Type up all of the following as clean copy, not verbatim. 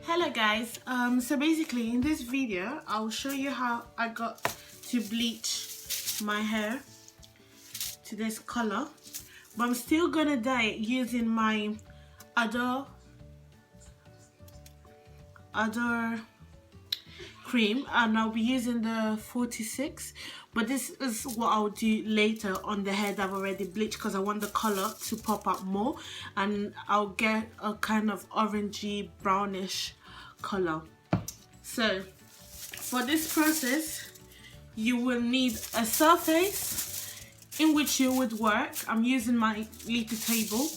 Hello guys, so basically in this video I'll show you how I got to bleach my hair to this color, but I'm still gonna dye it using my other cream, and I'll be using the 46, but this is what I'll do later on the hair that I've already bleached because I want the color to pop up more, and I'll get a kind of orangey brownish color. So for this process you will need a surface in which you would work. I'm using my little table,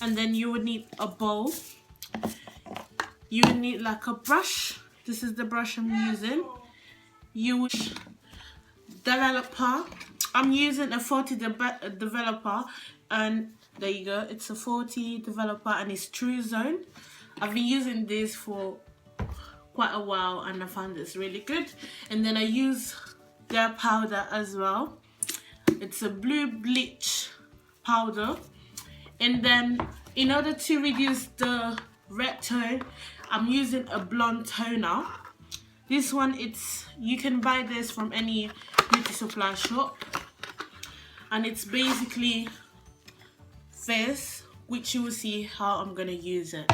and then you would need a bowl. You would need like a brush. This is the brush I'm using. You would developer. I'm using a 40 developer, and there you go. It's a 40 developer and it's True Zone. I've been using this for quite a while and I found this really good. And then I use their powder as well. It's a blue bleach powder. And then in order to reduce the red tone, I'm using a blonde toner. This one, you can buy this from any beauty supply shop, and it's basically this, which you will see how I'm gonna use it.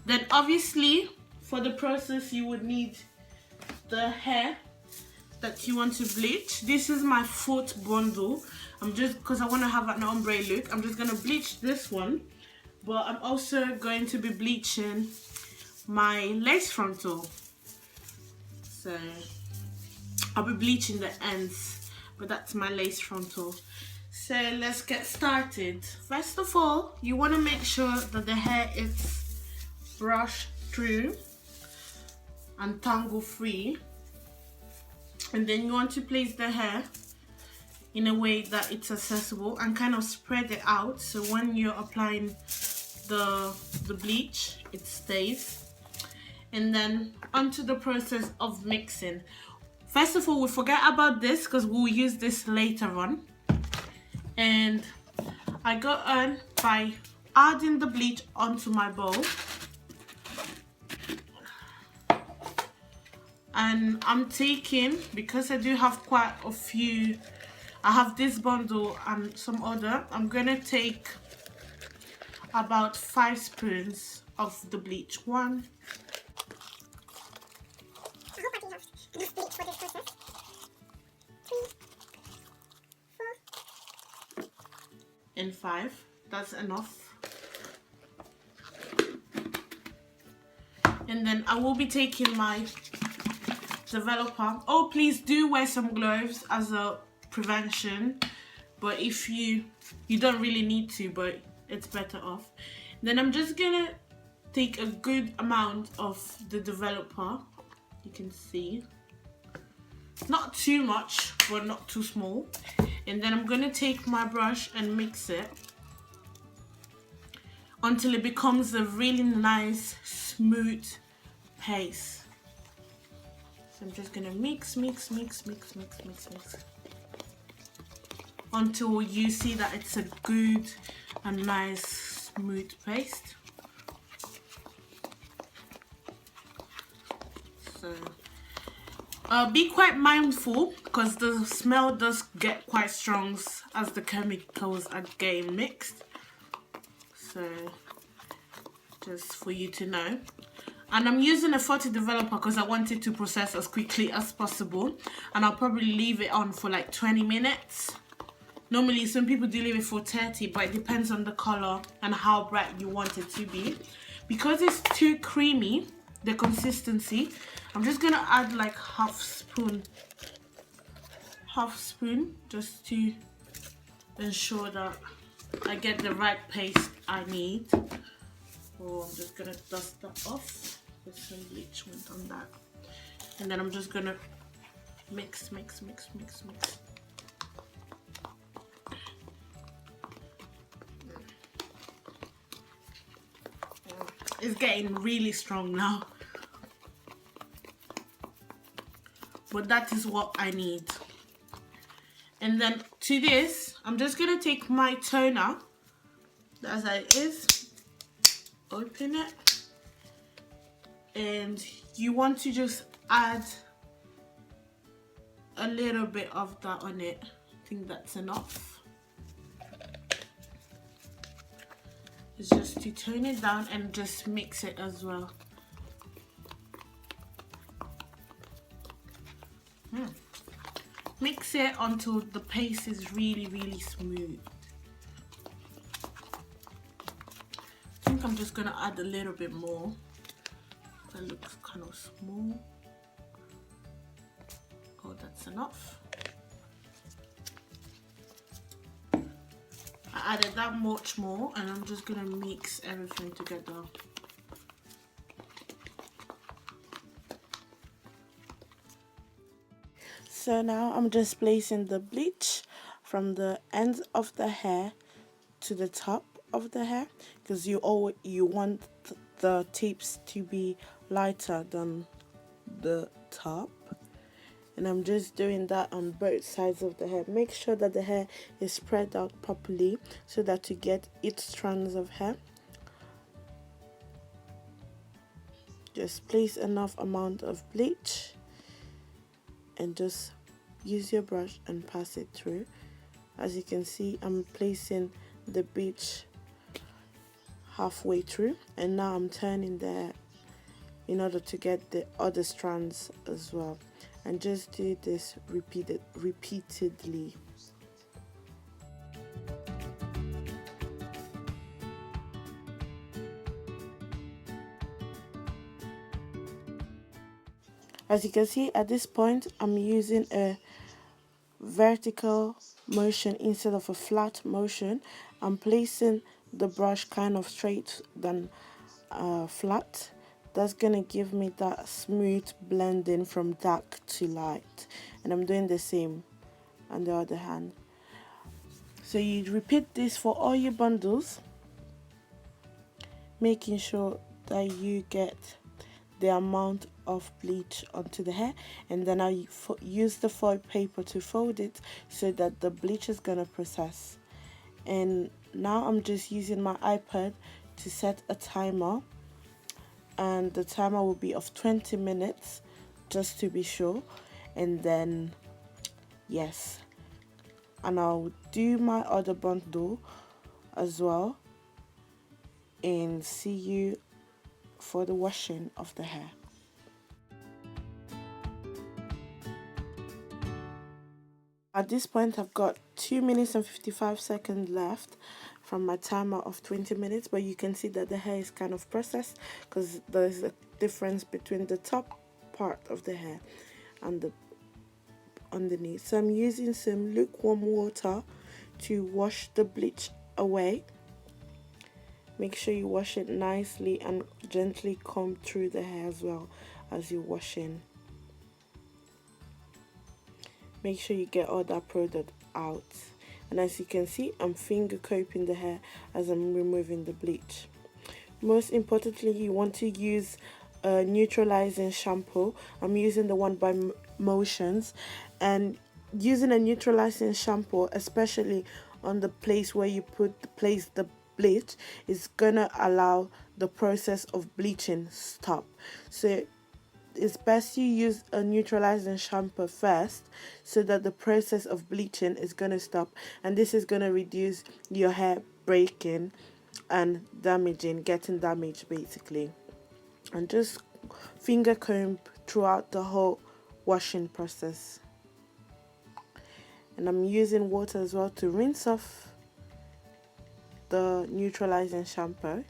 Then obviously for the process you would need the hair that you want to bleach. This is my 4th bundle. I'm just, because I want to have an ombre look, I'm just gonna bleach this one, but I'm also going to be bleaching my lace frontal. So I'll be bleaching the ends, but that's my lace frontal. So let's get started. First of all, you want to make sure that the hair is brushed through and tangle free, and then you want to place the hair in a way that it's accessible and kind of spread it out, so when you're applying the bleach it stays. And then onto the process of mixing. First of all, we forget about this because we'll use this later on. And I got on by adding the bleach onto my bowl, and I'm taking, because I do have quite a few, I have this bundle and some other, I'm gonna take about 5 spoons of the bleach. 1, enough bleach for this process. 3, 4, and 5. That's enough. And then I will be taking my developer. Oh, please do wear some gloves as a prevention, but if you don't really need to, but it's better off. Then I'm just gonna take a good amount of the developer. You can see, not too much but not too small, and then I'm gonna take my brush and mix it until it becomes a really nice smooth paste. So I'm just gonna mix until you see that it's a good and nice smooth paste. So be quite mindful because the smell does get quite strong as the chemicals are getting mixed, so just for you to know. And I'm using a 40 developer because I want it to process as quickly as possible, and I'll probably leave it on for like 20 minutes. Normally some people do leave it for 30, but it depends on the color and how bright you want it to be. Because it's too creamy, the consistency, I'm just gonna add like half spoon just to ensure that I get the right paste I need. Oh, I'm just gonna dust that off with some bleach went on that, and then I'm just gonna mix. It's getting really strong now, but that is what I need. And then to this, I'm just gonna take my toner as it is, open it, and you want to just add a little bit of that on it. I think that's enough. It's just to tone it down and just mix it as well. Mix it until the paste is really smooth. I think I'm just gonna add a little bit more. That looks kind of small. Oh, that's enough. I added that much more, and I'm just gonna mix everything together. So now I'm just placing the bleach from the ends of the hair to the top of the hair, because you want the tips to be lighter than the top. And I'm just doing that on both sides of the hair. Make sure that the hair is spread out properly so that you get 8 strands of hair. Just place enough amount of bleach and just use your brush and pass it through. As you can see, I'm placing the bleach halfway through, and now I'm turning the hair in order to get the other strands as well, and just do this repeatedly. As you can see, at this point I'm using a vertical motion instead of a flat motion. I'm placing the brush kind of straight than flat. That's gonna give me that smooth blending from dark to light, and I'm doing the same on the other hand. So you repeat this for all your bundles, making sure that you get the amount of bleach onto the hair, and then I use the foil paper to fold it so that the bleach is gonna process. And now I'm just using my iPad to set a timer, and the timer will be of 20 minutes just to be sure. And then yes, and I'll do my other bundle as well and see you for the washing of the hair. At this point I've got 2 minutes and 55 seconds left from my timer of 20 minutes, but you can see that the hair is kind of processed because there's a difference between the top part of the hair and the underneath. So I'm using some lukewarm water to wash the bleach away. Make sure you wash it nicely and gently comb through the hair as well as you're washing. Make sure you get all that product out. And as you can see, I'm finger combing the hair as I'm removing the bleach. Most importantly, you want to use a neutralizing shampoo. I'm using the one by Motions, and using a neutralizing shampoo, especially on the place where you place the bleach, is gonna allow the process of bleaching stop. So it's best you use a neutralizing shampoo first so that the process of bleaching is going to stop, and this is going to reduce your hair breaking and getting damaged basically. And just finger comb throughout the whole washing process. And I'm using water as well to rinse off the neutralizing shampoo.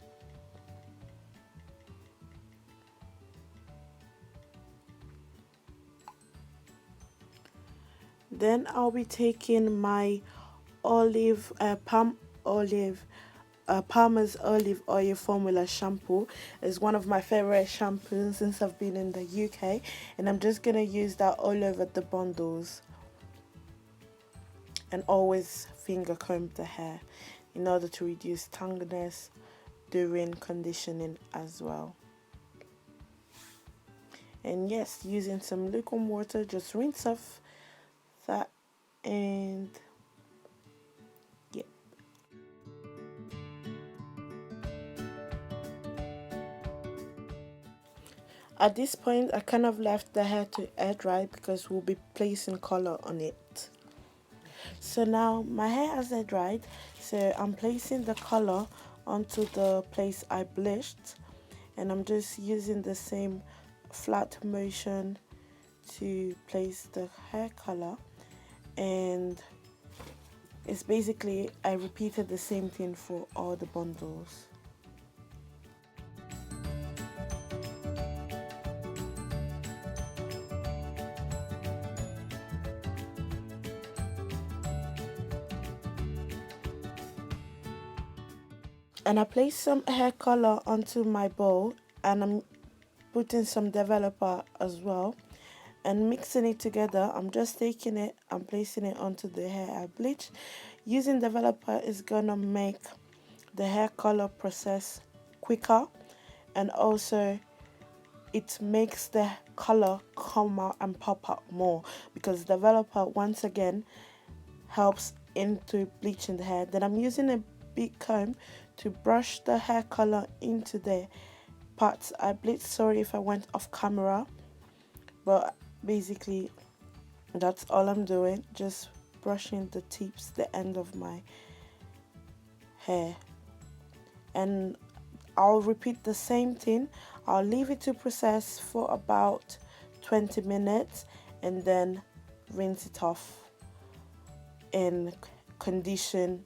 Then I'll be taking my Palmer's olive oil formula shampoo. Is one of my favorite shampoos since I've been in the UK, and I'm just gonna use that all over the bundles, and always finger comb the hair in order to reduce tangleness during conditioning as well. And yes, using some lukewarm water, just rinse off that, and yeah. At this point, I kind of left the hair to air dry because we'll be placing color on it. So now my hair has air dried, so I'm placing the color onto the place I bleached, and I'm just using the same flat motion to place the hair color, and it's basically I repeated the same thing for all the bundles. And I placed some hair color onto my bowl, and I'm putting some developer as well and mixing it together. I'm just taking it and placing it onto the hair I bleached. Using developer is gonna make the hair color process quicker, and also it makes the color come out and pop out more, because developer once again helps into bleaching the hair. Then I'm using a big comb to brush the hair color into the parts I bleached. Sorry if I went off camera, but basically that's all I'm doing, just brushing the tips, the end of my hair. And I'll repeat the same thing. I'll leave it to process for about 20 minutes and then rinse it off and condition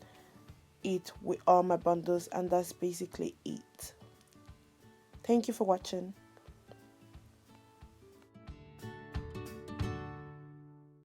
it with all my bundles, and that's basically it. Thank you for watching.